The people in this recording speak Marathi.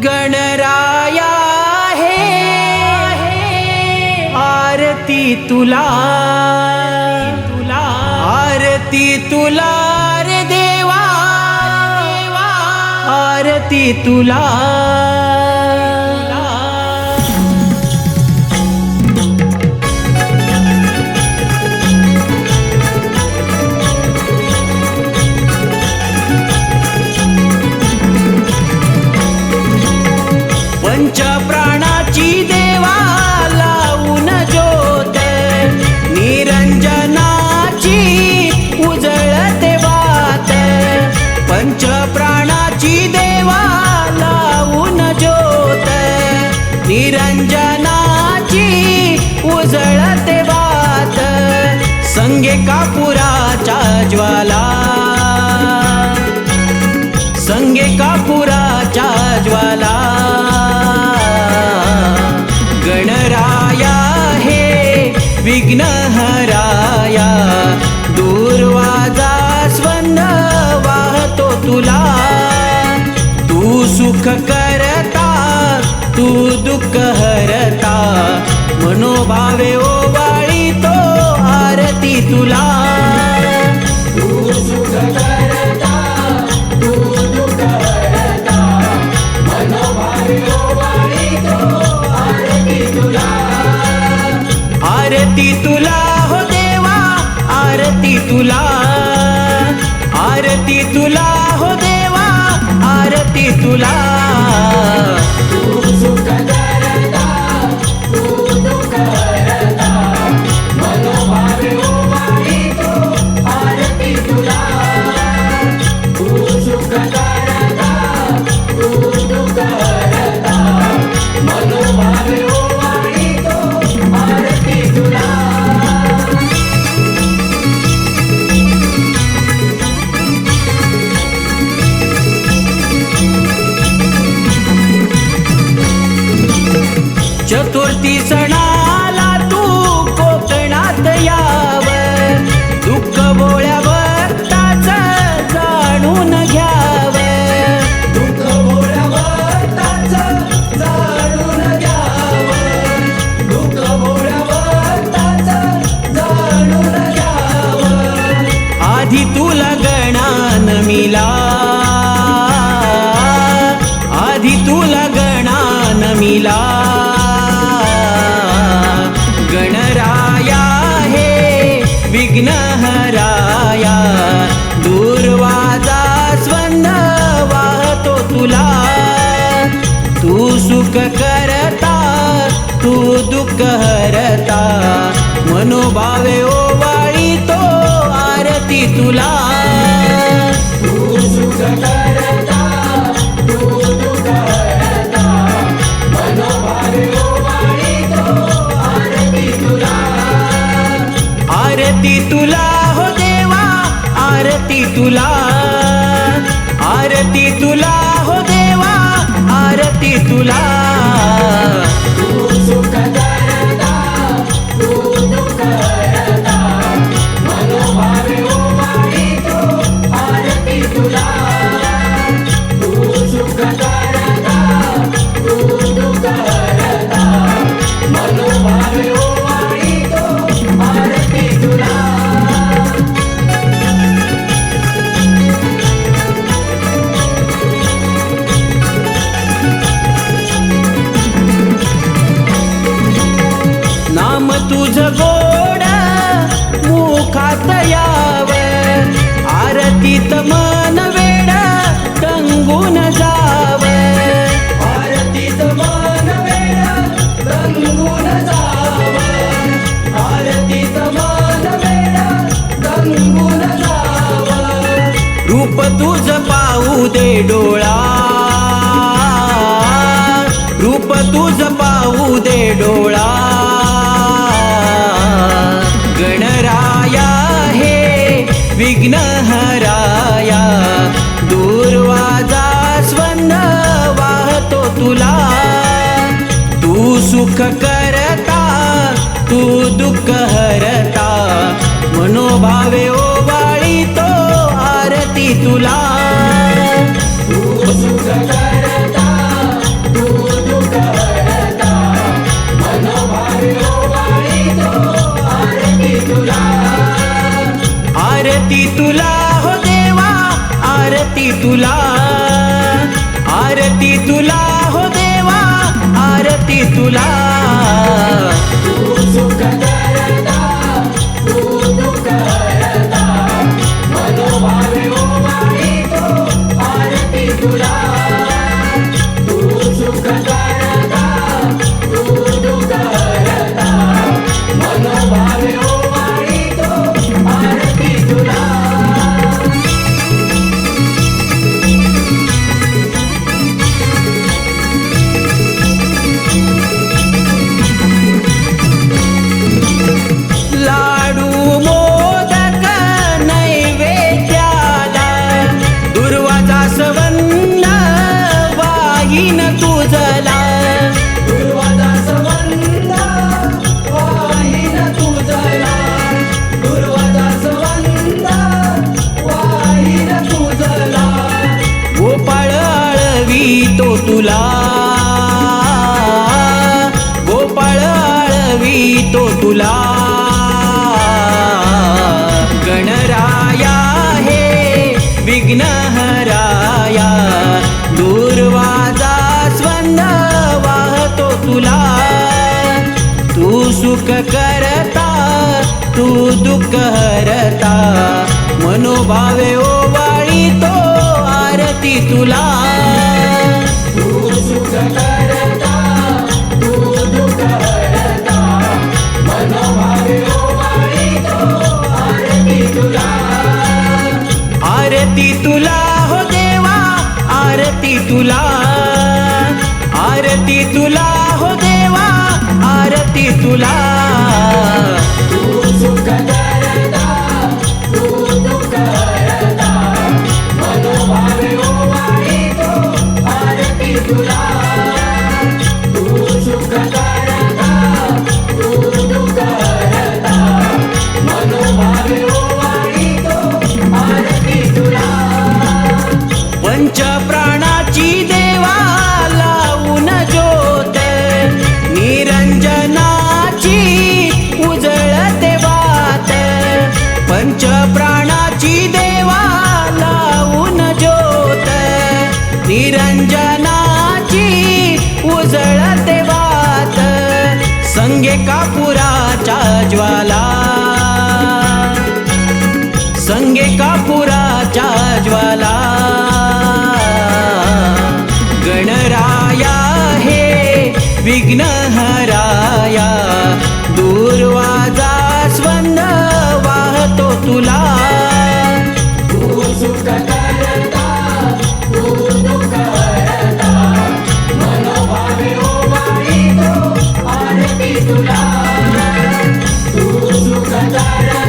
गणराया हे आरती तुला, आरती तुला रे देवा, आरती तुला। पंचप्राणाची देवा लावून ज्योत, निरंजनाची उजळते वात। पंचप्राणाची देवा लावून ज्योत, निरंजनाची उजळते वात। संगे कापुराच्या ज्वाला, संगे कापुराच्या ज्वाला। गणराया हे विघ्नहराया, दूर्वाजा स्वंद वाहतो तुला। तू सुख करता, तू दुःख हरता, मनोभावे ओवाळीतो आरती तुला। तू सुख करता, तू दुःख हरता, मनोभावे ओवाळीतो आरती तुला। आरती तुला हो देवा, आरती तुला, आरती तुला हो देवा, आरती तुला। तू सुख करता, तू दुःख हरता, मनोभावे ओवाळीतो आरती तुला। तू सुख करता, तू दुःख हरता, मनोभावे ओवाळीतो आरती तुला। चतुर्थी सणाला तू कोकणात याव, दुःख बोळ्या भक्ताचं जाणून घ्याव। दुःख बोळ्या भक्ताचं जाणून घ्याव, दुःख बोळ्या भक्ताचं जाणून घ्याव। आधी तुला गणान मिला, आधी तुला गणान मिला। गणराया हे विघ्नहराया, दूर्वाजा स्वंद वाहतो तुला। तू सुख करता, तू दुःख हरता, मनोभावे ओवाळीतो आरती तुला। तू सुख करता, तू दुःख हरता, मनोभावे ओवाळीतो आरती तुला। आरती तुला हो देवा, आरती तुला, आरती तुला हो देवा, आरती तुला। तू सुख करता, तू दुःख हरता, मनोभावे ओवाळीतो आरती तुला। तू सुख करता, तू दुःख हरता, मनोभावे ओवाळीतो आरती तुला। नाम तुझ गोड मुखात याव, आरतीत मन वेड रंगून जाव। आरतीत मन वेड रंगून जाव, आरतीत मन वेड रंगून जाव। रूप तुझ पाहू दे डोळा, रूप तुझ पाहू दे डोळा। गणराया हे विघ्नहराया, दूर्वाजा स्वंद वाहतो तुला। तू सुख करता, तू दुःख हरता, मनोभावे ओवाळीतो आरती तुला। तू सुख करता, तुला, आरती तुला हो देवा, आरती तुला. तू सुख करता, तू दुःख हरता, मनोभावे ओवाळीतो आरती तुला. तू सुख करता, तू दुःख हरता, मनोभावे ओवाळीतो आरती तुला. लाडू मोदक नैवेद्याला, दुर्वाचा सवन्न वाहीन तुझला. दुर्वाचा संबंध वाहीन तुझला, दुर्वाचा संबंध वाहीन तुझला. गोपाळ आळवीतो तुला, गोपाळ आळवीतो तुला. गणराया हे विघ्नहराया, दुर्वाजा स्वंद वाहतो तुला. तू सुख करता, तू दुःख हरता, मनोभावे ओवाळीतो आरती तुला. तू सुख करता, तू दुःख हरता, मनोभावे ओवाळीतो आरती तुला. आरती तुला हो देवा, आरती तुला, आरती तुला हो देवा, आरती तुला. तू सुख करता, तू दुःख हरता, मनोभावे ओवाळीतो आरती तुला. तू सुख करता, तू दुःख हरता, मनोभावे ओवाळीतो आरती तुला. पंचप्राणाची देवा लावून ज्योत, निरंजनाची उजळते वात. पंचप्राणाची देवा लावून ज्योत, निरंजनाची उजळते वात. संगे कापुराच्या ज्वाला, संगे कापुराच्या ज्वाला. गणराया हे विघ्नहराया, दुर्वाजा स्वंद वाहतो तुला. तू सुख करता, तू दुःख हरता, मनोभावे ओवाळीतो आरती तुला. तू सुख करता,